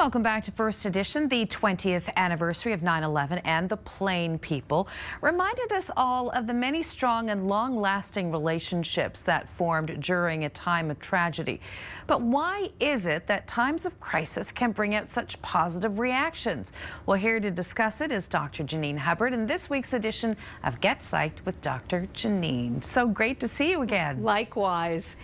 Welcome back to First Edition. The 20th anniversary of 9/11 and the Plain People reminded us all of the many strong and long-lasting relationships that formed during a time of tragedy. But why is it that times of crisis can bring out such positive reactions? Well, here to discuss it is Dr. Janine Hubbard in this week's edition of Get Psyched with Dr. Janine. So great to see you again. Likewise.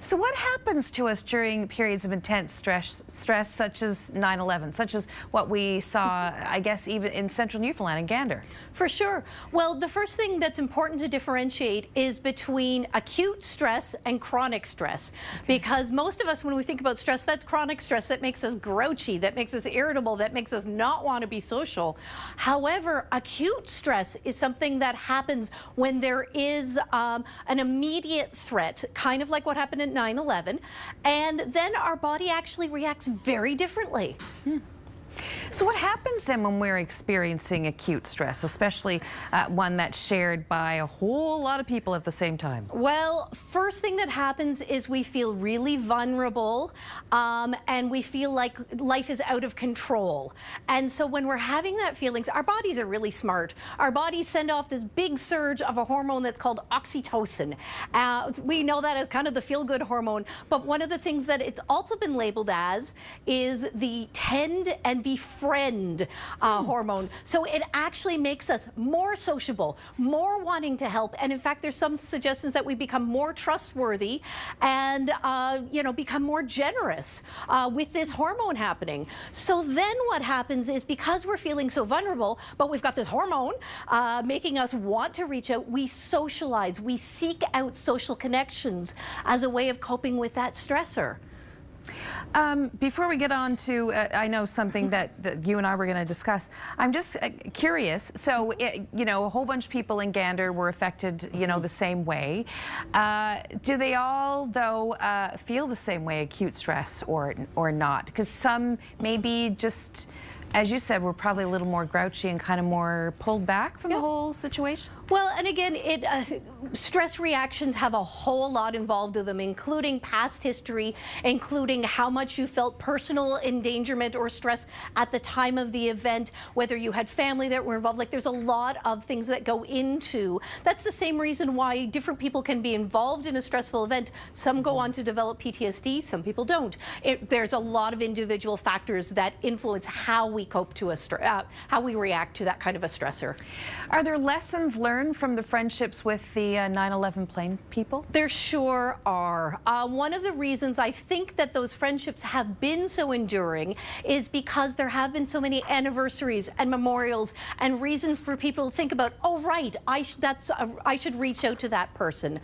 So what happens to us during periods of intense stress such as 9/11, such as what we saw, I guess, even in central Newfoundland and Gander? For sure. Well, the first thing that's important to differentiate is between acute stress and chronic stress. Because most of us, when we think about stress, that's chronic stress that makes us grouchy, that makes us irritable, that makes us not want to be social. However, acute stress is something that happens when there is an immediate threat, kind of like what happened at 9/11, and then our body actually reacts very differently. So what happens then when we're experiencing acute stress, especially one that's shared by a whole lot of people at the same time? Well, first thing that happens is we feel really vulnerable and we feel like life is out of control. And so when we're having that feelings, our bodies are really smart. Our bodies send off this big surge of a hormone that's called oxytocin. We know that as kind of the feel-good hormone, but one of the things that it's also been labeled as is the tend and befriend hormone. So it actually makes us more sociable, more wanting to help, and in fact there's some suggestions that we become more trustworthy and become more generous with this hormone happening. So then what happens is, because we're feeling so vulnerable, but we've got this hormone making us want to reach out, we socialize, we seek out social connections as a way of coping with that stressor. Before we get on to, I know something that you and I were going to discuss, I'm just curious. So, a whole bunch of people in Gander were affected, the same way. Do they all, though, feel the same way, acute stress or not? Because some maybe just, as you said, we're probably a little more grouchy and kind of more pulled back from the whole situation. Well, and again, stress reactions have a whole lot involved in them, including past history, including how much you felt personal endangerment or stress at the time of the event, whether you had family that were involved. Like, there's a lot of things that go into. That's the same reason why different people can be involved in a stressful event. Some go on to develop PTSD, some people don't. There's a lot of individual factors that influence how we cope to how we react to that kind of a stressor. Are there lessons learned from the friendships with the 9/11 Plain People? There sure are. One of the reasons I think that those friendships have been so enduring is because there have been so many anniversaries and memorials and reasons for people to think about, oh right, I should reach out to that person.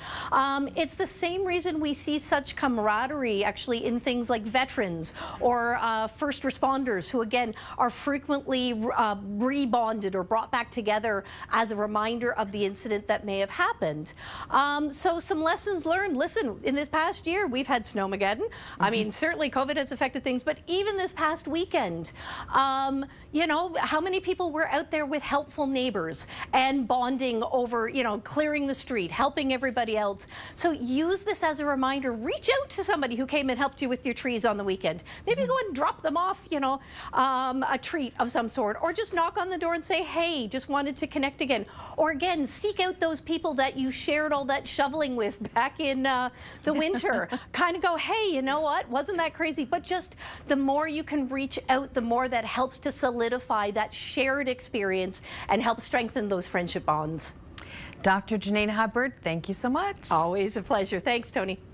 It's the same reason we see such camaraderie actually in things like veterans or first responders, who again are frequently rebonded or brought back together as a reminder of the incident that may have happened. So some lessons learned. Listen, in this past year, we've had Snowmageddon. I mean, certainly COVID has affected things, but even this past weekend, how many people were out there with helpful neighbors and bonding over, clearing the street, helping everybody else. So use this as a reminder. Reach out to somebody who came and helped you with your trees on the weekend. Maybe go and drop them off, a treat of some sort, or just knock on the door and say, hey, just wanted to connect again. Or again, seek out those people that you shared all that shoveling with back in the winter. Kind of go, hey, you know what? Wasn't that crazy? But just the more you can reach out, the more that helps to solidify that shared experience and help strengthen those friendship bonds. Dr. Janine Hubbard, thank you so much. Always a pleasure. Thanks, Tony.